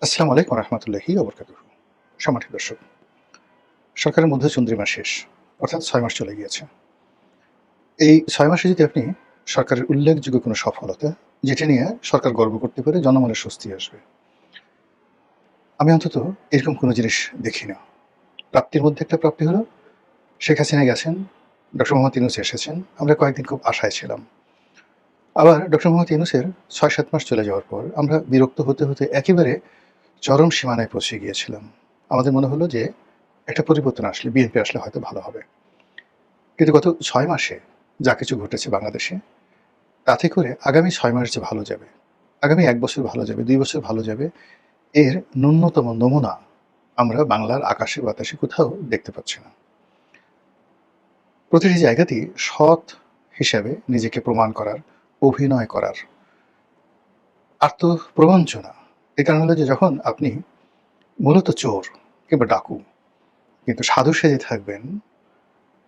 আসসালামু আলাইকুম রহমতুল্লাহি ওবরকাতুহ। সম্মানিত দর্শক, সরকারের মধ্যে চন্দ্রিমা শেষ, অর্থাৎ ৬ মাস চলে গিয়েছে। এই ৬ মাসে যদি আপনি সরকারের উল্লেখযোগ্য কোনো সফলতা, যেটা নিয়ে সরকার গর্ব করতে পারে, জনমনে স্বস্তি আসবে। আমি অন্তত এরকম কোনো জিনিস দেখি না। প্রাপ্তির মধ্যে একটা প্রাপ্তি হলো, শেখ হাসিনা গেছেন, ডক্টর মোহাম্মদ ইউনূস এসেছেন। আমরা কয়েকদিন খুব আশায় ছিলাম। আবার ডক্টর মোহাম্মদ ইউনূসের ৬-৭ মাস চলে যাওয়ার পর আমরা বিরক্ত হতে, হতে একেবারে চরম সীমানায় পৌঁছে গিয়েছিলাম। আমাদের মনে হলো যে একটা পরিবর্তন আসলে, বিএনপি আসলে হয়তো ভালো হবে। কিন্তু গত ৬ মাসে যা কিছু ঘটেছে বাংলাদেশে, তাতে করে আগামী ৬ মাস যে ভালো যাবে, আগামী ১ বছর ভালো যাবে, ২ বছর ভালো যাবে, এর ন্যূনতম নমুনা আমরা বাংলার আকাশে বাতাসে কোথাও দেখতে পাচ্ছি না। প্রতিটি জায়গাতেই সৎ হিসাবে নিজেকে প্রমাণ করার, অভিনয় করার, আত্মপ্রবঞ্চনা। এ কারণ হলো যে যখন আপনি মূলত চোর কিংবা ডাকু কিন্তু সাধু সেজে থাকবেন,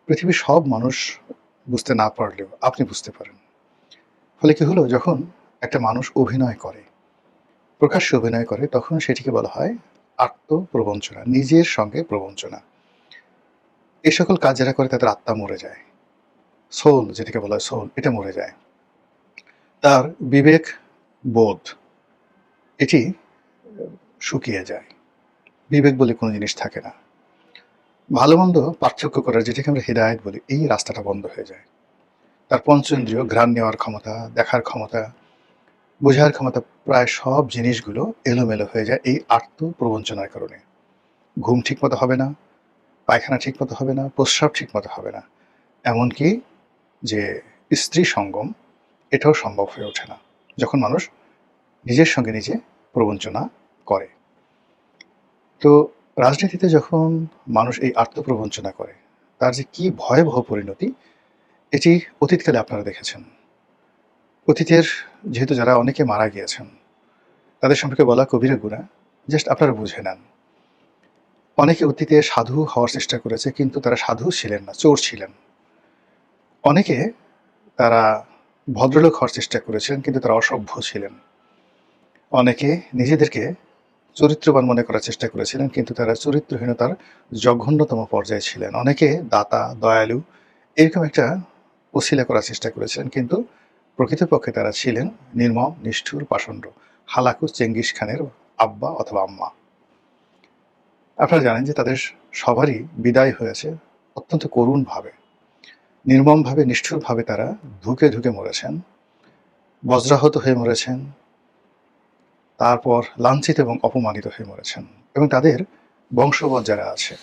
পৃথিবীর সব মানুষ বুঝতে না পারলেও আপনি বুঝতে পারেন। ফলে কি হলো, যখন একটা মানুষ অভিনয় করে, প্রকাশ্যে অভিনয় করে, তখন সেটিকে বলা হয় আত্মপ্রবঞ্চনা, নিজের সঙ্গে প্রবঞ্চনা। এ সকল কাজ যারা করে তাদের আত্মা মরে যায়। সোল যেটাকে বলা হয় সোল, এটা মরে যায়। তার বিবেক বোধ এটি শুকিয়ে যায়। বিবেক বলে কোনো জিনিস থাকে না। ভালো মন্দ পার্থক্য করার, যেটাকে আমরা হিদায়াত বলি, এই রাস্তাটা বন্ধ হয়ে যায়। তার পঞ্চেন্দ্রিয়, ঘ্রাণ নেওয়ার ক্ষমতা, দেখার ক্ষমতা, বোঝার ক্ষমতা, প্রায় সব জিনিসগুলো এলোমেলো হয়ে যায় এই আত্মপ্রবঞ্চনার কারণে। ঘুম ঠিকমতো হবে না, পায়খানা ঠিকমতো হবে না, প্রস্রাব ঠিকমতো হবে না। এমনকি যে স্ত্রী সঙ্গম, এটাও সম্ভব হয়ে ওঠে না, যখন মানুষ নিজের সঙ্গে নিজে প্রবঞ্চনা করে। তো রাজনীতিতে যখন মানুষ এই আত্মপ্রবঞ্চনা করে, তার যে কি ভয়াবহ পরিণতি, এটি অতীতকালে আপনারা দেখেছেন। অতীতের যেহেতু যারা অনেকে মারা গিয়েছেন, তাদের সম্পর্কে বলা কবিরা গুনাহ, জাস্ট আপনারা বুঝে নেন। অনেকে অতীতে সাধু হওয়ার চেষ্টা করেছে, কিন্তু তারা সাধু ছিলেন না, চোর ছিলেন। অনেকে তারা ভদ্রলোক হওয়ার চেষ্টা করেছিলেন, কিন্তু তারা অসভ্য ছিলেন। অনেকে নিজেদেরকে চরিত্রবান মনে করার চেষ্টা করেছিলেন, কিন্তু তারা চরিত্রহীনতার জঘন্যতম পর্যায়ে ছিলেন। অনেকে দাতা, দয়ালু, এরকম একটা ওসিলা করার চেষ্টা করেছিলেন, কিন্তু প্রকৃতপক্ষে তারা ছিলেন নির্মম, নিষ্ঠুর, পাষণ্ড, হালাকু চেঙ্গিস খানের আব্বা অথবা আম্মা। আপনারা জানেন যে তাদের সবারই বিদায় হয়েছে অত্যন্ত করুণভাবে, নির্মমভাবে, নিষ্ঠুরভাবে। তারা ধুকে ধুকে মরেছেন, বজ্রাহত হয়ে মরেছেন, তারপর লাঞ্ছিত এবং অপমানিত হয়ে মরেছেন। এবং তাদের বংশবৎ যারা আছে,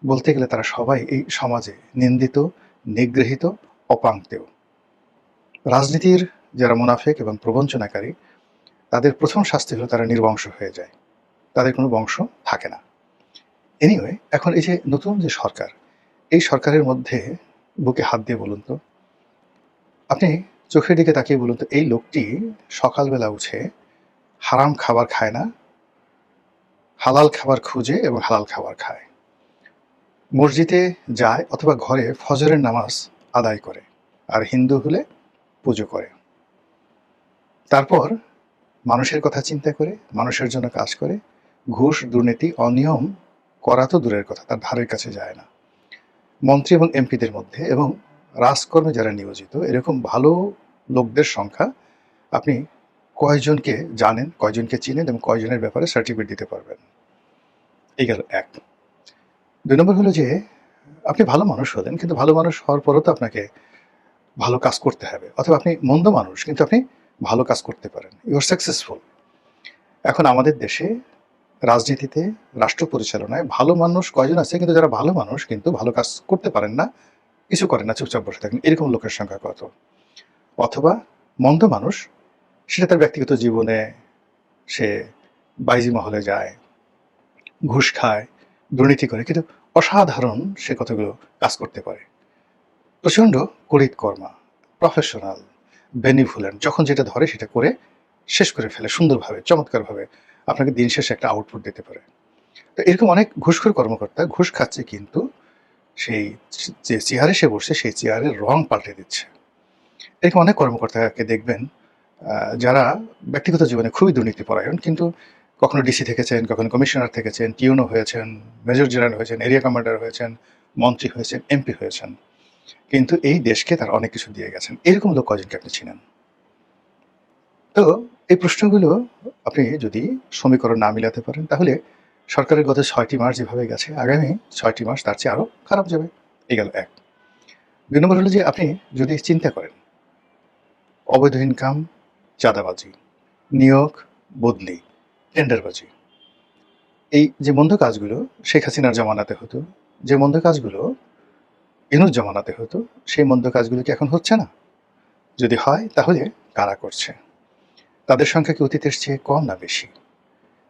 বলতে গেলে তারা সবাই এই সমাজে নিন্দিত, নিগৃহীত, অপাঙ্ক্তেয়। রাজনীতির যারা মুনাফেক এবং প্রবঞ্চনাকারী, তাদের প্রথম শাস্তি হলো তারা নির্বংশ হয়ে যায়, তাদের কোনো বংশ থাকে না। এনিওয়ে, এখন এই যে নতুন যে সরকার, এই সরকারের মধ্যে বুকে হাত দিয়ে বলুন তো, আপনি চোখের দিকে তাকিয়ে বলুন তো, এই লোকটি সকালবেলা উঠে হারাম খাবার খায় না, হালাল খাবার খুঁজে এবং হালাল খাবার খায়, মসজিদে যায় অথবা ঘরে ফজরের নামাজ আদায় করে, আর হিন্দু হলে পুজো করে, তারপর মানুষের কথা চিন্তা করে মানুষের জন্য কাজ করে, ঘুষ, দুর্নীতি, অনিয়ম করা তো দূরের কথা, তার ধারের কাছে যায় না। মন্ত্রী এবং এমপিদের মধ্যে এবং রাজকর্মে যারা নিয়োজিত, এরকম ভালো লোকদের সংখ্যা আপনি কয়জনকে জানেন, কয়জনকে চিনেন এবং কয়জনের ব্যাপারে সার্টিফিকেট দিতে পারবেন? এই গেল এক। ২ নম্বর হলো যে আপনি ভালো মানুষ হলেন, কিন্তু ভালো মানুষ হওয়ার পরও তো আপনাকে ভালো কাজ করতে হবে। অথবা আপনি মন্দ মানুষ, কিন্তু আপনি ভালো কাজ করতে পারেন, ইউ আর সাকসেসফুল। এখন আমাদের দেশে রাজনীতিতে, রাষ্ট্র পরিচালনায় ভালো মানুষ কয়জন আছে, কিন্তু যারা ভালো মানুষ কিন্তু ভালো কাজ করতে পারেন না, কিছু করেন না, চুপচাপ বসে থাকেন, এরকম লোকের সংখ্যা কত? অথবা মন্দ মানুষ, সেটা তার ব্যক্তিগত জীবনে সে বাইজি মহলে যায়, ঘুষ খায়, দুর্নীতি করে, কিন্তু অসাধারণ সে কতগুলো কাজ করতে পারে। প্রচণ্ড করিতকর্মা, প্রফেশনাল, বেনিভোলেন্ট, যখন যেটা ধরে সেটা করে শেষ করে ফেলে সুন্দরভাবে, চমৎকারভাবে আপনাকে দিন শেষে একটা আউটপুট দিতে পারে। তো এরকম অনেক ঘুষখোর কর্মকর্তা ঘুষ খাচ্ছে, কিন্তু সেই যে চেয়ারে সে বসছে সেই চেয়ারের রং পাল্টে দিচ্ছে। এরকম অনেক কর্মকর্তাকে দেখবেন যারা ব্যক্তিগত জীবনে খুবই দুর্নীতিপরায়ণ, কিন্তু কখনো ডিসি থেকেছেন, কখনো কমিশনার থেকেছেন, টিউনো হয়েছেন, মেজর জেনারেল হয়েছেন, এরিয়া কমান্ডার হয়েছেন, মন্ত্রী হয়েছেন, এমপি হয়েছেন। কিন্তু এই দেশকে তারা অনেক কিছু দিয়ে গেছেন। এরকম লোক কয়জনকে আপনি চিনেন? তো এই প্রশ্নগুলো আপনি যদি সমীকরণ না মিলাতে পারেন, তাহলে সরকারের গত ৬টি মাস যেভাবে গেছে, আগামী ৬টি মাস তার চেয়ে আরও খারাপ যাবে। এই গেল এক। ২ নম্বর হলো যে আপনি যদি চিন্তা করেন অবৈধ ইনকাম, চাঁদাবাজি, নিয়োগ, বদলি, টেন্ডারবাজি, এই যে মন্দ কাজগুলো শেখ হাসিনার জমানাতে হতো, যে মন্দ কাজগুলো ইনুস জমানাতে হতো, সেই মন্দ কাজগুলো কি এখন হচ্ছে না? যদি হয় তাহলে কারা করছে? তাদের সংখ্যা কি অতীতের চেয়ে কম না বেশি?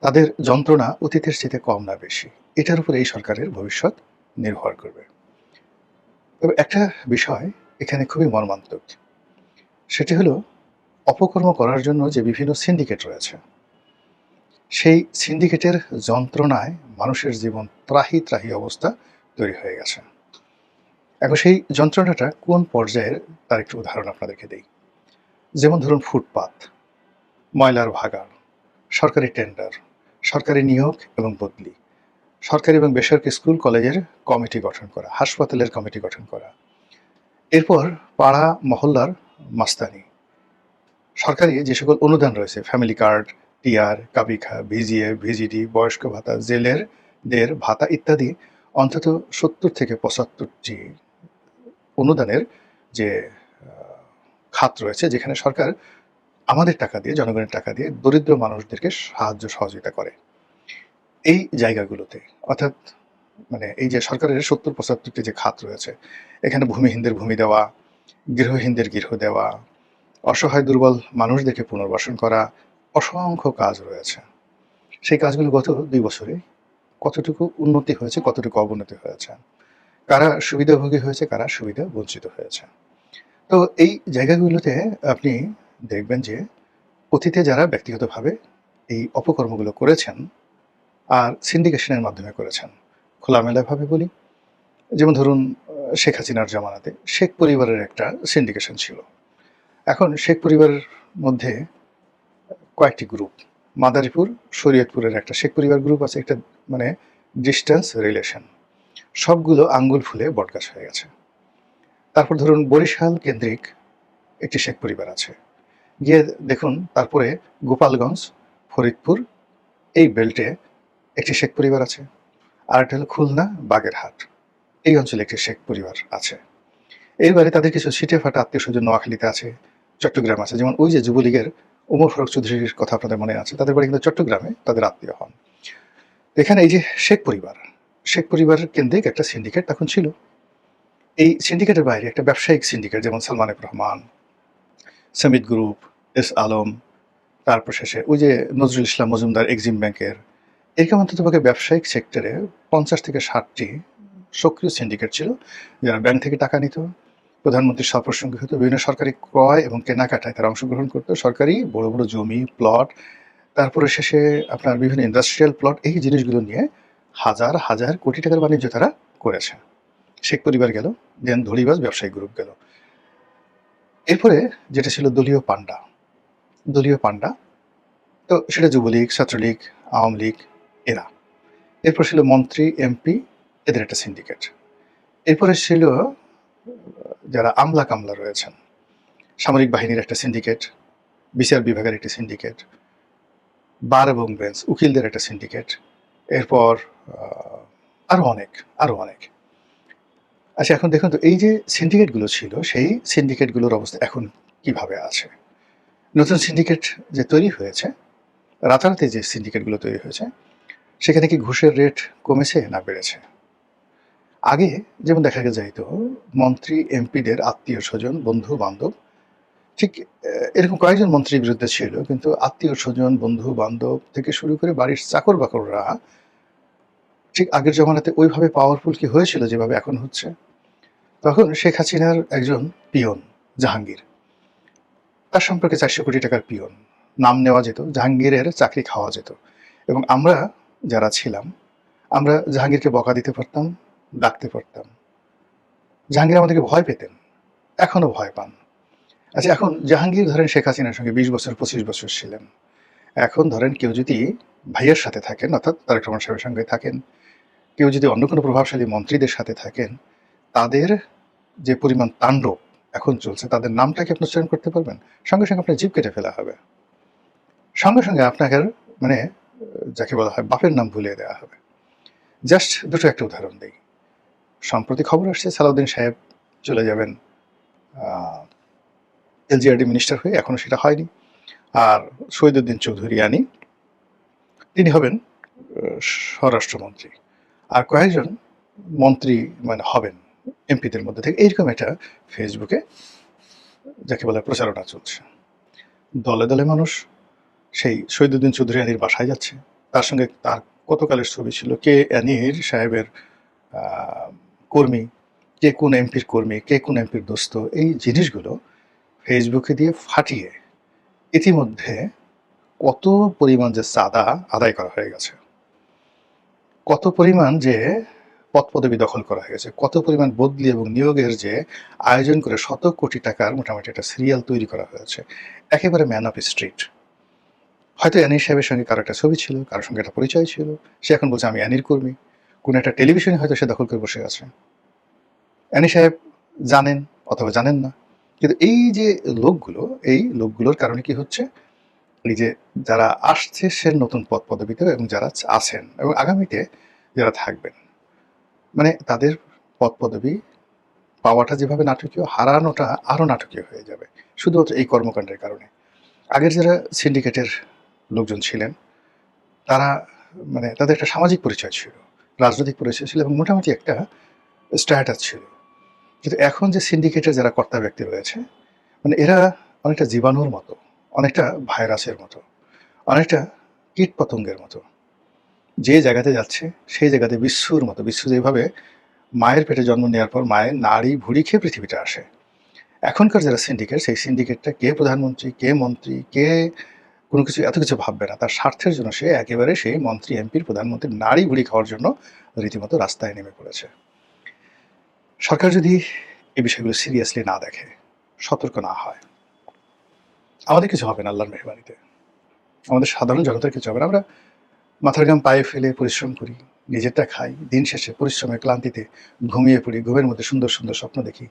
তাদের যন্ত্রণা অতীতের চেয়ে কম না বেশি? এটার উপরে এই সরকারের ভবিষ্যৎ নির্ভর করবে। তবে একটা বিষয় এখানে খুবই মর্মান্তিক। সেটি হলো অপকর্ম করার জন্য যে বিভিন্ন সিন্ডিকেট রয়েছে, সেই সিন্ডিকেটের যন্ত্রণায় মানুষের জীবন ত্রাহি ত্রাহি অবস্থা তৈরি হয়ে গেছে। এখন সেই যন্ত্রণাটা কোন পর্যায়ের তার একটু উদাহরণ আপনাদেরকে দেই। যেমন ধরুন ফুটপাত, ময়লার ভাগাড়, সরকারি টেন্ডার, সরকারি নিয়োগ এবং বদলি, সরকারি এবং বেসরকারি স্কুল কলেজের কমিটি গঠন করা, হাসপাতালের কমিটি গঠন করা, এরপর পাড়া মহল্লার মাস্তানি, সরকারি যে সকল অনুদান রয়েছে ফ্যামিলি কার্ড, টিআর, কাবিখা, ভিজিএ, ভিজিডি, বয়স্ক ভাতা, জেলের দের ভাতা ইত্যাদি অন্তত ৭০ থেকে ৭৫টি অনুদানের যে খাত রয়েছে, যেখানে সরকার আমাদের টাকা দিয়ে, জনগণের টাকা দিয়ে দরিদ্র মানুষদেরকে সাহায্য সহযোগিতা করে। এই জায়গাগুলোতে অর্থাৎ মানে এই যে সরকারের ৭০-৭৫টি যে খাত রয়েছে, এখানে ভূমিহীনদের ভূমি দেওয়া, গৃহহীনদের গৃহ দেওয়া, অসহায় দুর্বল মানুষদেরকে পুনর্বাসন করা, অসংখ্য কাজ রয়েছে। সেই কাজগুলো গত ২ বছরে কতটুকু উন্নতি হয়েছে, কতটুকু অবনতি হয়েছে, কারা সুবিধাভোগী হয়েছে, কারা সুবিধা বঞ্চিত হয়েছে। তো এই জায়গাগুলোতে আপনি দেখবেন যে অতীতে যারা ব্যক্তিগতভাবে এই অপকর্মগুলো করেছেন আর সিন্ডিকেশনের মাধ্যমে করেছেন, খোলামেলাভাবে বলি, যেমন ধরুন শেখ হাসিনার জমানাতে শেখ পরিবারের একটা সিন্ডিকেশন ছিল। এখন শেখ পরিবারের মধ্যে কয়েকটি গ্রুপ, মাদারীপুর, শরীয়তপুরের একটা শেখ পরিবার গ্রুপ আছে, একটা মানে ডিস্টেন্স রিলেশন, সবগুলো আঙ্গুল ফুলে বটগাছ হয়ে গেছে। তারপর ধরুন বরিশাল কেন্দ্রিক একটি শেখ পরিবার আছে, গিয়ে দেখুন তারপরে গোপালগঞ্জ, ফরিদপুর, এই বেল্টে একটি শেখ পরিবার আছে। আর একটা হলো খুলনা, বাগেরহাট, এই অঞ্চলে একটি শেখ পরিবার আছে। এইবারে তাদের কিছু ছিটে ফাটা আত্মীয় স্বজন নোয়াখালীতে আছে, চট্টগ্রাম আছে। যেমন ওই যে যুবলীগের ওমর ফারুক চৌধুরীর কথা আপনাদের মনে আছে, তাদের বাড়ি কিন্তু চট্টগ্রামে, তাদের আত্মীয় হন। এখানে এই যে শেখ পরিবার, শেখ পরিবারের কেন্দ্রিক একটা সিন্ডিকেট তখন ছিল। এই সিন্ডিকেটের বাইরে একটা ব্যবসায়িক সিন্ডিকেট, যেমন Salman F Rahman, summit group, S Alam, তারপর শেষে ওই যে নজরুল ইসলাম মজুমদার এক্সিম ব্যাংকের, এরকম অন্ততপক্ষে ব্যবসায়িক সেক্টরে ৫০ থেকে ৬০টি সক্রিয় সিন্ডিকেট ছিল, যারা ব্যাংক থেকে টাকা নিত, প্রধানমন্ত্রীর সহপ্রসঙ্গী হতো, বিভিন্ন সরকারি ক্রয় এবং কেনাকাটায় তারা অংশগ্রহণ করতো, সরকারি বড় বড় জমি, প্লট, তারপরে শেষে আপনার বিভিন্ন ইন্ডাস্ট্রিয়াল প্লট, এই জিনিসগুলো নিয়ে হাজার হাজার কোটি টাকার বাণিজ্য তারা করেছে। শেখ পরিবার গেল, দেন ধড়িবাজ ব্যবসায়িক গ্রুপ গেল। এরপরে যেটা ছিল দলীয় পান্ডা, দলীয় পান্ডা, তো সেটা যুবলীগ, ছাত্রলীগ, আওয়ামী লীগ, এরা। এরপর ছিল মন্ত্রী, এমপি, এদের একটা সিন্ডিকেট। এরপরে ছিল যারা আমলা কামলা রয়েছেন, সামরিক বাহিনীর একটা সিন্ডিকেট, বিচার বিভাগের একটা সিন্ডিকেট, বার এবং বেঞ্চ, উকিলদের একটা সিন্ডিকেট, এরপর আরো অনেক, আরো অনেক। আচ্ছা, এখন দেখুন তো এই যে সিন্ডিকেটগুলো ছিল, সেই সিন্ডিকেটগুলোর অবস্থা এখন কিভাবে আছে? নতুন সিন্ডিকেট যে তৈরি হয়েছে, রাতারাতি যে সিন্ডিকেটগুলো তৈরি হয়েছে, সেখানে কি ঘুষের রেট কমেছে না বেড়েছে? আগে যেমন দেখা যাইত মন্ত্রী, এমপিদের আত্মীয় স্বজন, বন্ধু বান্ধব, ঠিক এরকম কয়েকজন মন্ত্রীর বিরুদ্ধে ছিল, কিন্তু আত্মীয় স্বজন, বন্ধু বান্ধব থেকে শুরু করে বাড়ির চাকর বাকররা ঠিক আগের জমানাতে ওইভাবে পাওয়ারফুল কি হয়েছিল যেভাবে এখন হচ্ছে? তখন শেখ হাসিনার একজন পিয়ন, জাহাঙ্গীর, তার সম্পর্কে ৪০০ কোটি টাকার পিয়ন, নাম নেওয়া যেত, জাহাঙ্গীরের চাকরি খাওয়া যেত। এবং আমরা যারা ছিলাম, আমরা জাহাঙ্গীরকে বকা দিতে পারতাম, ডাকতে পারতাম। জাহাঙ্গীর আমাদেরকে ভয় পেতেন, এখনো ভয় পান। আচ্ছা, এখন জাহাঙ্গীর ধরেন শেখ হাসিনার সঙ্গে ২০ বছর ২৫ বছর ছিলেন, এখন ধরেন কেউ যদি ভাইয়ের সাথে থাকেন, অর্থাৎ তারেক রহমান সাহেবের সঙ্গে থাকেন, কেউ যদি অন্য কোনো প্রভাবশালী মন্ত্রীদের সাথে থাকেন, তাদের যে পরিমাণ তাণ্ডব এখন চলছে, তাদের নামটা কি আপনি উচ্চারণ করতে পারবেন? সঙ্গে, সঙ্গে আপনার জিভ কেটে ফেলা হবে। সঙ্গে, সঙ্গে আপনাকে মানে যাকে বলা হয় বাপের নাম ভুলিয়ে দেওয়া হবে। জাস্ট দুটো একটা উদাহরণ দেই। সম্প্রতি খবর আসছে সালাউদ্দিন সাহেব চলে যাবেন এলজিআরডি মিনিস্টার হয়ে, এখনো সেটা হয়নি। আর শহীদুদ্দিন চৌধুরী আনি, তিনি হবেন স্বরাষ্ট্রমন্ত্রী। আর কয়েকজন মন্ত্রী মানে হবেন এমপিদের মধ্যে থেকে। এইরকম একটা ফেসবুকে যাকে বলে প্রচারণা চলছে। দলে দলে মানুষ সেই শহীদুদ্দিন চৌধুরী আনির বাসায় যাচ্ছে, তার সঙ্গে তার কতকালের ছবি ছিল, কে আনির সাহেবের কর্মী, কে কোন এমপির কর্মী, কে কোন এমপির দোস্ত, এই জিনিসগুলো ফেসবুকে দিয়ে ফাটিয়ে ইতিমধ্যে কত পরিমাণ যে চাঁদা আদায় করা হয়ে গেছে, কত পরিমাণ যে পদ পদবি দখল করা হয়ে গেছে, কত পরিমাণ বদলি এবং নিয়োগের যে আয়োজন করে শত কোটি টাকার মোটামুটি একটা সিরিয়াল তৈরি করা হয়েছে, একেবারে ম্যান অফ স্ট্রিট। হয়তো অ্যানির সাহেবের সঙ্গে কারো একটা ছবি ছিল, কারোর সঙ্গে একটা পরিচয় ছিল, সে এখন বলছে আমি অ্যানির কর্মী। কোনো একটা টেলিভিশনে হয়তো সে দখল করে বসে আছে। অ্যানি সাহেব জানেন অথবা জানেন না, কিন্তু এই যে লোকগুলো, এই লোকগুলোর কারণে কি হচ্ছে, এই যে যারা আসছে সে নতুন পদ পদবিতে এবং যারা আছেন এবং আগামীতে যারা থাকবেন, মানে তাদের পদ পদবি পাওয়াটা যেভাবে নাটকীয়, হারানোটা আরও নাটকীয় হয়ে যাবে শুধুমাত্র এই কর্মকাণ্ডের কারণে। আগের যারা সিন্ডিকেটের লোকজন ছিলেন, তারা মানে তাদের একটা সামাজিক পরিচয় ছিল, রাজনৈতিক পরিচয় ছিল এবং মোটামুটি একটা স্ট্যাটাস ছিল। কিন্তু এখন যে সিন্ডিকেটের যারা কর্তা ব্যক্তি রয়েছে, মানে এরা অনেকটা জীবাণুর মতো, অনেকটা ভাইরাসের মতো, অনেকটা কীট পতঙ্গের মতো। যে জায়গাতে যাচ্ছে সেই জায়গাতে বিশ্বর মতো, বিশ্ব যেভাবে মায়ের পেটে জন্ম নেওয়ার পর মায়ের নাড়ি ভুড়ি খেয়ে পৃথিবীতে আসে, এখনকার যারা সিন্ডিকেট, সেই সিন্ডিকেটটা কে প্রধানমন্ত্রী, কে মন্ত্রী, কে কোনো কিছু এত কিছু ভাববে না। তার স্বার্থের জন্য সে একেবারে সেই মন্ত্রী, এমপির, প্রধানমন্ত্রীর নাড়ি ভুড়ি খাওয়ার জন্য রীতিমতো রাস্তায় নেমে পড়েছে। সরকার যদি এই বিষয়গুলো সিরিয়াসলি না দেখে, সতর্ক না হয়, আমাদের কিছু হবে না আল্লাহর মেহরবানিতে। আমাদের সাধারণ জনতার কিছু হবে না। আমরা মাথার ঘাম পায়ে ফেলে পরিশ্রম করি, নিজেরটা খাই, দিন শেষে পরিশ্রমের ক্লান্তিতে ঘুমিয়ে পড়ি, ঘুমের মধ্যে সুন্দর সুন্দর স্বপ্ন দেখি,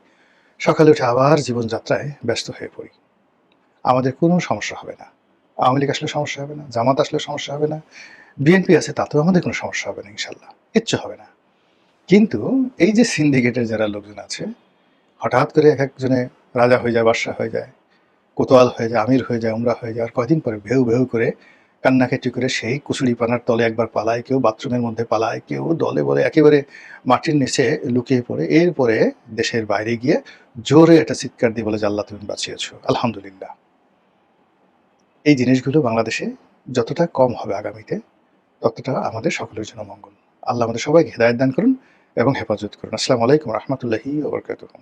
সকালে উঠে আবার জীবনযাত্রায় ব্যস্ত হয়ে পড়ি। আমাদের কোনো সমস্যা হবে না। আওয়ামী লীগ আসলে সমস্যা হবে না, জামাত আসলে সমস্যা হবে না, বিএনপি আছে তাতেও আমাদের কোনো সমস্যা হবে না ইনশাল্লাহ, কিচ্ছু হবে না। কিন্তু এই যে সিন্ডিকেটের যারা লোকজন আছে, হঠাৎ করে এক একজনে রাজা হয়ে যায়, বাদশা হয়ে যায়, কোতোয়াল হয়ে যায়, আমির হয়ে যায়, উমরা হয়ে যায়, আর কয়দিন পরে ভেউ ভেউ করে কান্নাকাটি করে সেই কুচুরিপানার তলে একবার পালায়, কেউ বাথরুমের মধ্যে পালায়, কেউ দলে বলে একেবারে মাটির নিচে লুকিয়ে পড়ে, এরপরে দেশের বাইরে গিয়ে জোরে একটা চিৎকার দিয়ে বলে যে আল্লাহ তুমি বাঁচিয়েছো, আলহামদুলিল্লাহ। এই জিনিসগুলো বাংলাদেশে যতটা কম হবে আগামীতে, ততটা আমাদের সকলের জন্য মঙ্গল। আল্লাহ আমাদের সবাইকে হেদায়েত দান করুন এবং হেফাজত করুন। আসসালামু আলাইকুম রহমতুল্লাহি ওয়া বারাকাতুহু।